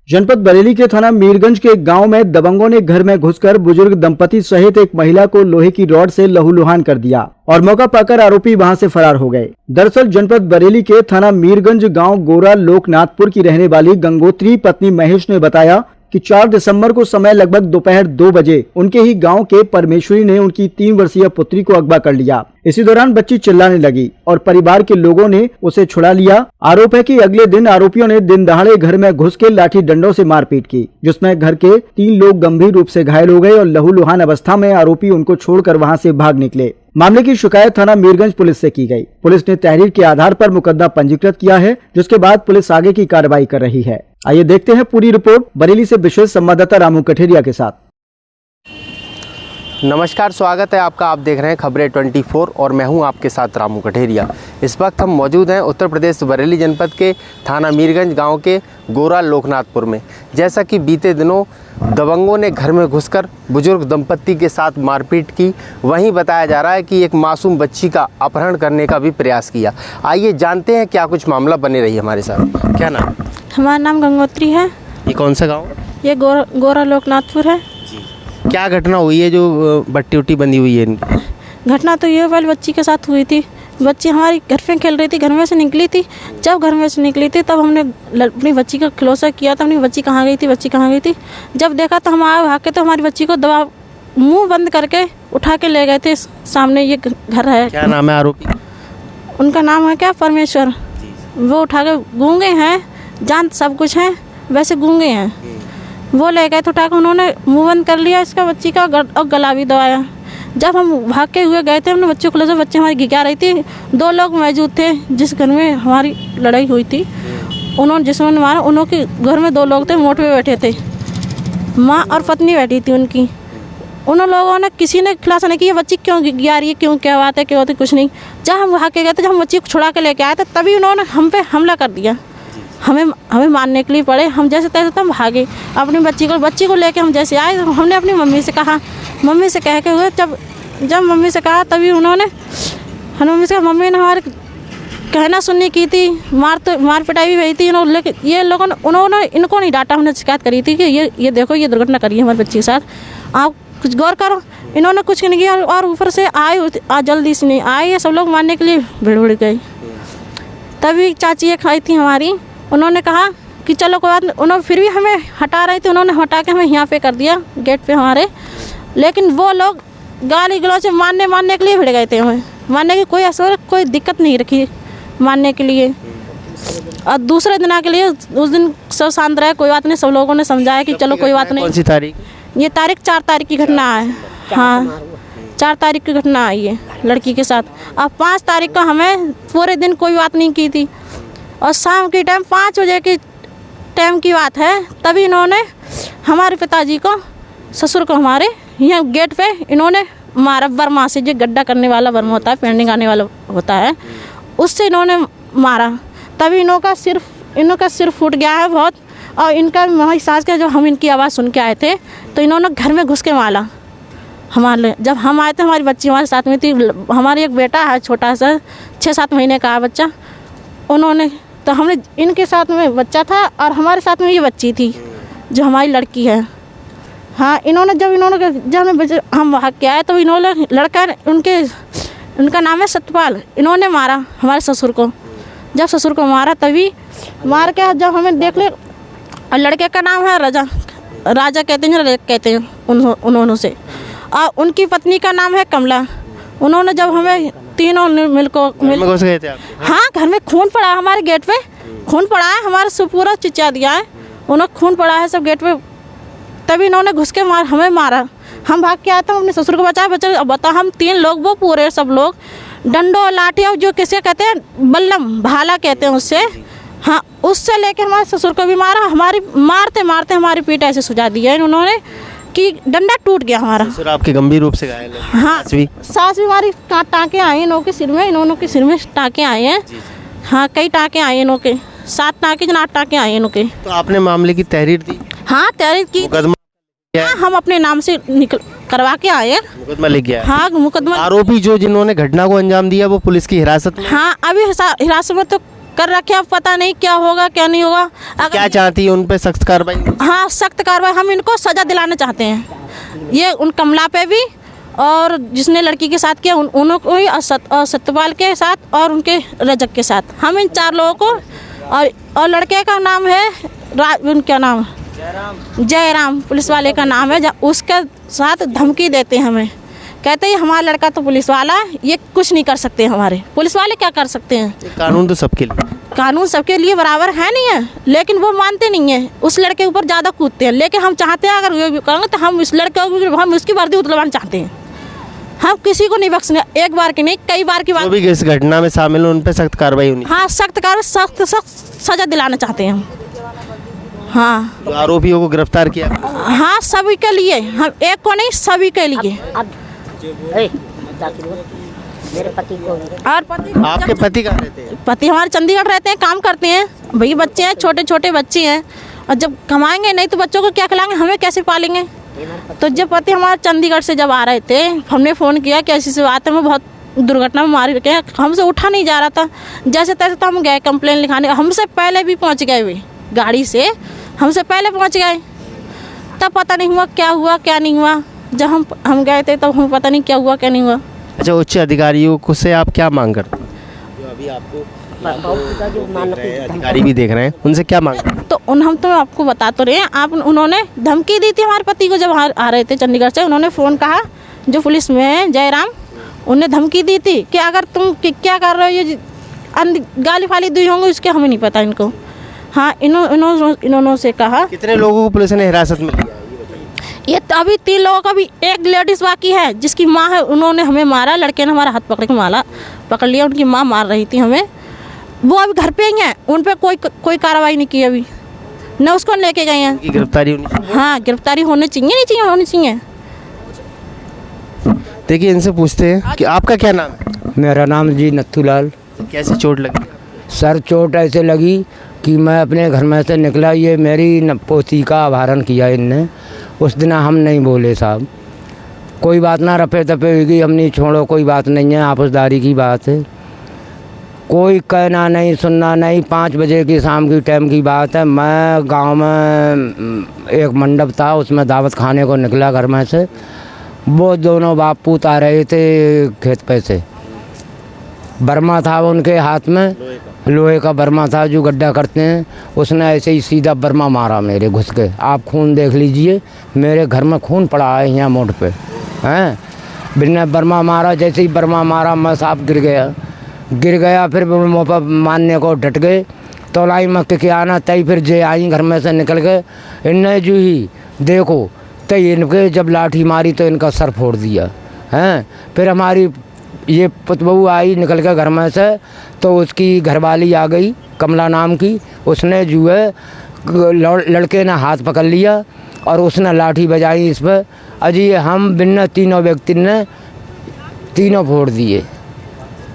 जनपद बरेली के थाना मीरगंज के गांव में दबंगों ने घर में घुसकर बुजुर्ग दंपति सहित एक महिला को लोहे की रॉड से लहूलुहान कर दिया और मौका पाकर आरोपी वहां से फरार हो गए। दरअसल जनपद बरेली के थाना मीरगंज गांव गोरा लोकनाथपुर की रहने वाली गंगोत्री पत्नी महेश ने बताया कि 4 दिसंबर को समय लगभग दोपहर 2 बजे उनके ही गांव के परमेश्वरी ने उनकी 3 वर्षीय पुत्री को अगवा कर लिया। इसी दौरान बच्ची चिल्लाने लगी और परिवार के लोगों ने उसे छुड़ा लिया। आरोप है कि अगले दिन आरोपियों ने दिन दहाड़े घर में घुस के लाठी डंडों से मारपीट की, जिसमें घर के 3 लोग गंभीर रूप से घायल हो गए और लहूलुहान अवस्था में आरोपी उनको छोड़कर वहां से भाग निकले। मामले की शिकायत थाना मीरगंज पुलिस से की गई। पुलिस ने तहरीर के आधार पर मुकदमा पंजीकृत किया है, जिसके बाद पुलिस आगे की कार्रवाई कर रही है। आइए देखते हैं पूरी रिपोर्ट बरेली से विशेष संवाददाता रामू कठेरिया के साथ। नमस्कार, स्वागत है आपका। आप देख रहे हैं खबरें 24 और मैं हूं आपके साथ रामू कठेरिया। इस वक्त हम मौजूद हैं उत्तर प्रदेश बरेली जनपद के थाना मीरगंज गांव के गोरा लोकनाथपुर में। जैसा कि बीते दिनों दबंगों ने घर में घुसकर बुजुर्ग दंपत्ति के साथ मारपीट की, वहीं बताया जा रहा है कि एक मासूम बच्ची का अपहरण करने का भी प्रयास किया। आइए जानते हैं क्या कुछ मामला बने रही हमारे साथ। क्या नाम? हमारा नाम गंगोत्री है। ये कौन सा गाँव? ये गोरा लोकनाथपुर है। क्या घटना हुई है जो बट्टी उट्टी बंधी हुई है इनकी? घटना तो ये वाली बच्ची के साथ हुई थी। बच्ची हमारी घर पे खेल रही थी, घर में से निकली थी। जब घर में से निकली थी तब हमने अपनी बच्ची का खुलासा किया था, अपनी बच्ची कहाँ गई थी, बच्ची कहाँ गई थी। जब देखा तो हम आए भाग के, तो हमारी बच्ची को दबा मुंह बंद करके उठा के ले गए थे। सामने ये घर है। क्या नाम है आरोपी? उनका नाम है क्या? परमेश्वर। वो उठा के गूंगे हैं, जान सब कुछ है, वैसे गूंगे हैं। वो ले गए तो उठा के उन्होंने मुंह बंद कर लिया इसका बच्ची का और गला भी दबाया। जब हम भाग के हुए गए थे, हमने बच्चे को ले, बच्चे हमारी घिघा रही थी। 2 लोग मौजूद थे जिस घर में हमारी लड़ाई हुई थी। उन्होंने जिसने मारा, उन्होंने घर में 2 लोग थे, मोट पे बैठे थे। माँ और पत्नी बैठी थी उनकी। उन लोगों ने किसी ने खुलासा नहीं किया बच्ची क्यों घिघा रही है, क्यों क्या बात है, क्यों होती, कुछ नहीं। जब हम भाग के गए थे, जब हम बच्ची को छुड़ा के लेके आए थे, तभी उन्होंने हम पे हमला कर दिया। हमें मारने के लिए पड़े। हम जैसे तैसे तो हम भागे। अपनी बच्ची को लेके हम जैसे आए, हमने अपनी मम्मी से कहा, मम्मी से कह के हुए जब मम्मी से कहा, तभी उन्होंने मम्मी ने हमारे कहना सुननी की थी। मार पिटाई भी हुई थी। लेकिन ये लोगों ने उन्होंने इनको नहीं डांटा। हमने शिकायत करी थी कि ये देखो, ये दुर्घटना करी है हमारी बच्ची के साथ, आप कुछ गौर करो। इन्होंने कुछ नहीं किया और ऊपर से आए जल्दी से नहीं आए, ये सब लोग मारने के लिए भिड़ गए। तभी चाची एक आई थी हमारी, उन्होंने कहा कि चलो कोई बात नहीं। उन्होंने फिर भी हमें हटा रही थी, उन्होंने हटा के हमें यहाँ पे कर दिया गेट पे हमारे। लेकिन वो लोग गाली गलौज से मारने के लिए भिड़ गए थे। हमें मारने की कोई दिक्कत नहीं रखी मारने के लिए। और दूसरे दिन के लिए उस दिन सब शांत रहे, कोई बात नहीं। सब लोगों ने समझाया कि चलो कोई बात नहीं। कौन सी तारीख? ये तारीख 4 तारीख की घटना है। हाँ, 4 तारीख की घटना आई है लड़की के साथ। अब 5 तारीख को हमें पूरे दिन कोई बात नहीं की थी और शाम के टाइम 5 बजे की टाइम की बात है, तभी इन्होंने हमारे पिताजी को, ससुर को हमारे यहाँ गेट पे इन्होंने मारा। बर्मा से जो गड्ढा करने वाला बर्मा होता है, पेंडिंग आने वाला होता है, उससे इन्होंने मारा। तभी इनका सिर फूट गया है बहुत। और इनका हमारी सास का, जब हम इनकी आवाज़ सुन के आए थे तो इन्होंने घर में घुस के मारा हमारे। जब हम आए थे हमारी बच्ची हमारे साथ में थी। हमारी एक बेटा है छोटा सा, 6-7 महीने का है बच्चा। उन्होंने तो हमने इनके साथ में बच्चा था और हमारे साथ में ये बच्ची थी जो हमारी लड़की है। हाँ, जब हम भाग के आए तो इन्होंने लड़का उनका नाम है सतपाल, इन्होंने मारा हमारे ससुर को। जब ससुर को मारा, तभी मार के जब हमें देख ले, और लड़के का नाम है राजा कहते हैं उन्होंने से, और उनकी पत्नी का नाम है कमला। उन्होंने जब हमें तीनों मिल गए थे। हाँ, घर में खून पड़ा है, हमारे गेट पे खून पड़ा है, हमारे से पूरा चिचा दिया है। उन्होंने खून पड़ा है सब गेट पे। तभी इन्होंने घुस के हमें मारा। हम भाग के आए थे, अपने ससुर को बता हम 3 लोग, वो पूरे सब लोग डंडो लाठी और जो किसे कहते हैं बल्लम भाला कहते हैं उससे, हाँ, उससे लेके हमारे ससुर को भी मारा। हमारी मारते हमारी पीठ ऐसे सुझा दी है उन्होंने कि डंडा टूट गया हमारा। ससुर आपके गंभीर रूप से घायल है? हाँ, सास भी हमारी टाँके आए हैं, इन्हों के सिर में टाँके आए हैं। हाँ, कई टाँके आए हैं इन्हों के, 7 टाँके 8 टाँके आए हैं इन्हों के। तो आपने मामले की तहरीर दी? हाँ, तहरीर की। मुकदमा हम अपने नाम से करवा के आए हैं। मुकदमा लिख गया? हाँ, मुकदमा। आरोपी जिन्होंने घटना को अंजाम दिया वो पुलिस की हिरासत में? हाँ, अभी हिरासत में तो कर रखे, अब पता नहीं क्या होगा क्या नहीं होगा। क्या चाहती है उन पे सख्त कार्रवाई? हाँ, सख्त कार्रवाई, हम इनको सज़ा दिलाना चाहते हैं। ये उन कमला पे भी और जिसने लड़की के साथ किया उन्होंने को भी, और सत्यपाल के साथ और उनके रजक के साथ, हम इन 4 लोगों को। और लड़के का नाम है उनका नाम जयराम, पुलिस वाले का नाम है। उसके साथ धमकी देते हैं हमें, कहते हैं हमारा लड़का तो पुलिस वाला है, ये कुछ नहीं कर सकते। हमारे पुलिस वाले क्या कर सकते हैं? कानून तो सबके लिए, कानून सबके लिए बराबर है नहीं है, लेकिन वो मानते नहीं है, उस लड़के के ऊपर ज़्यादा कूदते हैं। लेकिन हम चाहते हैं अगर ये करेंगे तो हम इस लड़के को, हम उसकी वर्दी उतरवाना चाहते हैं। हम किसी को नहीं बख्शने, एक बार की नहीं कई बार की बात। जो भी इस घटना में शामिल हो उन पे सख्त कार्रवाई होनी। हाँ, सख्त कार्रवाई, सख्त सज़ा दिलाना चाहते हैं हम। हाँ, जो आरोपियों को गिरफ्तार किया। हाँ, सभी के लिए, हम एक को नहीं सभी के लिए। मेरे पति को, और पति, आपके पति कहाँ रहते हैं? पति हमारे चंडीगढ़ रहते हैं, काम करते हैं। भाई बच्चे हैं, छोटे छोटे बच्चे हैं, और जब कमाएंगे नहीं तो बच्चों को क्या खिलाएंगे, हमें कैसे पालेंगे? तो जब पति हमारे चंडीगढ़ से जब आ रहे थे, हमने फ़ोन किया कि ऐसी बात है, मैं बहुत दुर्घटना में मारी गए, हमसे उठा नहीं जा रहा था। जैसे तैसे तो हम गए कंप्लेन लिखाने, हमसे पहले भी पहुंच गए, वे गाड़ी से हमसे पहले पहुंच गए। तब पता नहीं हुआ क्या हुआ क्या नहीं हुआ। जब हम गए थे तब हमें पता नहीं क्या हुआ क्या नहीं हुआ। अच्छा, उच्च अधिकारियों को से आप क्या मांग करते हैं? जो अभी आपको अधिकारी भी देख रहे हैं, उनसे क्या मांग? तो हम तो आपको बता तो रहे हैं, आप उन्होंने धमकी दी थी हमारे पति को जब आ रहे थे चंडीगढ़ से। उन्होंने फ़ोन कहा, जो पुलिस में है जयराम, उन्हें धमकी दी थी कि अगर तुम क्या कर रहे हो, ये गाली फाली दी होंगी उसके हमें नहीं पता इनको। हाँ, इन्होंने से कहा। कितने लोगों को पुलिस ने हिरासत में लिया? ये तो अभी 3 लोगों का भी, एक लेडीज़ बाकी है जिसकी माँ है, उन्होंने हमें मारा। लड़के ने हमारा हाथ पकड़ के पकड़ लिया, उनकी माँ मार रही थी हमें। वो अभी घर पे ही हैं, उन पर कोई कार्रवाई नहीं की अभी, न उसको लेके गए हैं। गिरफ्तारी होनी चाहिए। हाँ, गिरफ्तारी होनी चाहिए, नहीं चाहिए, होनी चाहिए। देखिए, इनसे पूछते हैं कि आपका क्या नाम है? मेरा नाम जी नथुलाल। कैसे चोट लगी? सर, चोट ऐसे लगी कि मैं अपने घर में से निकला, ये मेरी पोती का अपहरण किया इनने। उस दिन हम नहीं बोले साहब, कोई बात ना, रफे दफे होगी, हम नहीं छोड़ो, कोई बात नहीं है, आपसदारी की बात है, कोई कहना नहीं सुनना नहीं। 5 बजे की शाम की टाइम की बात है। मैं गांव में एक मंडप था, उसमें दावत खाने को निकला घर में से। वो दोनों बाप पूत आ रहे थे खेत पे से, बर्मा था उनके हाथ में, लोहे का बर्मा था जो गड्ढा करते हैं। उसने ऐसे ही सीधा बर्मा मारा मेरे घुस के। आप खून देख लीजिए, मेरे घर में खून पड़ा है यहाँ मोड़ पे हैं। बिना बर्मा मारा, जैसे ही बर्मा मारा मैं साफ गिर गया। फिर मुँह पर मारने को डट गए, तोलाई में के आना तई। फिर जे आई घर में से निकल गए, इनने जो ही देखो तई इनके जब लाठी मारी तो इनका सर फोड़ दिया हैं। फिर हमारी ये पुतबहू आई निकल के घर में से, तो उसकी घरवाली आ गई कमला नाम की। उसने जो है लड़के ने हाथ पकड़ लिया और उसने लाठी बजाई इस पर। अजी हम बिना तीनों व्यक्ति ने तीनों फोड़ दिए,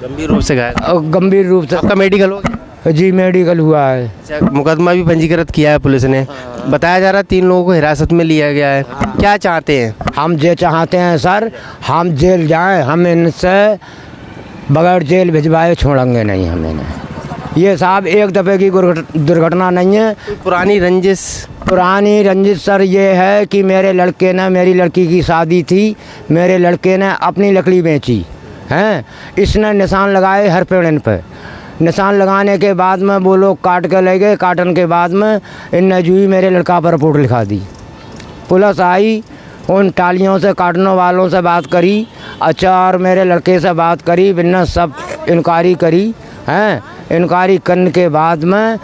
गंभीर रूप से घायल। गंभीर रूप से। आपका मेडिकल हो गया? जी मेडिकल हुआ है। अच्छा, मुकदमा भी पंजीकृत किया है पुलिस ने। बताया जा रहा है 3 लोगों को हिरासत में लिया गया है। क्या चाहते हैं? हम जे चाहते हैं सर, हम जेल जाएं, हम इनसे बगैर जेल भिजवाए छोड़ेंगे नहीं हम इन्हें। ये साहब एक दफ़े की दुर्घटना नहीं है। पुरानी रंजिश सर ये है कि मेरे लड़के ने, मेरी लड़की की शादी थी, मेरे लड़के ने अपनी लकड़ी बेची हैं। इसने निशान लगाए हर पेड़ इन पर। निशान लगाने के बाद में वो लोग काट के ले गए। काटने के बाद में इनने जो ही मेरे लड़का पर रिपोर्ट लिखा दी। पुलिस आई, उन टालियों से काटने वालों से बात करी, अच्छा, और मेरे लड़के से बात करी, बिना सब इंक्वायरी करी हैं। इंक्वायरी करने के बाद में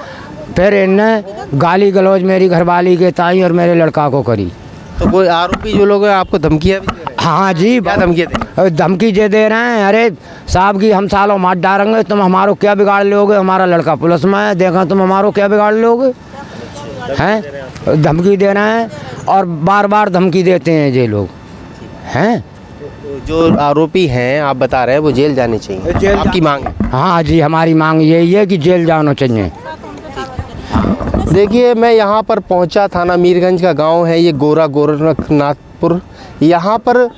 फिर इनने गाली गलौज मेरी घरवाली के ताई और मेरे लड़का को करी। तो कोई आरोपी जो लोग हैं आपको धमकियाँ भी दे रहे हैं? हाँ जी, क्या धमकियाँ दे? धमकी दे रहे हैं, अरे साहब की हम सालों मार डालेंगे, तुम हमारो क्या बिगाड़ लोगे, हमारा लड़का पुलिस में है, देखा तुम हमारो क्या बिगाड़ लोगे हैं। धमकी दे रहे हैं और बार बार धमकी देते हैं ये लोग हैं। जो आरोपी हैं आप बता रहे हैं वो जेल जाने चाहिए, आपकी मांग है? हाँ जी, हमारी मांग यही है कि जेल जाना चाहिए। देखिए, मैं यहाँ पर पहुँचा, थाना मीरगंज का गांव है ये, गोरखनाथपुर। यहाँ पर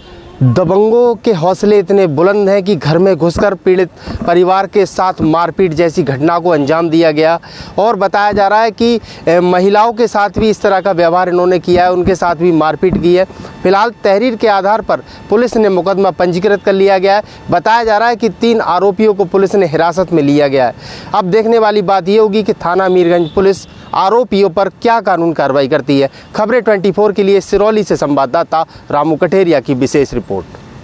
दबंगों के हौसले इतने बुलंद हैं कि घर में घुसकर पीड़ित परिवार के साथ मारपीट जैसी घटना को अंजाम दिया गया और बताया जा रहा है कि महिलाओं के साथ भी इस तरह का व्यवहार इन्होंने किया है, उनके साथ भी मारपीट की है। फिलहाल तहरीर के आधार पर पुलिस ने मुकदमा पंजीकृत कर लिया गया है। बताया जा रहा है कि 3 आरोपियों को पुलिस ने हिरासत में लिया गया है। अब देखने वाली बात ये होगी कि थाना मीरगंज पुलिस आरोपियों पर क्या कानून कार्रवाई करती है। खबरें 24 के लिए सिरौली से संवाददाता रामू कठेरिया की विशेष रिपोर्ट।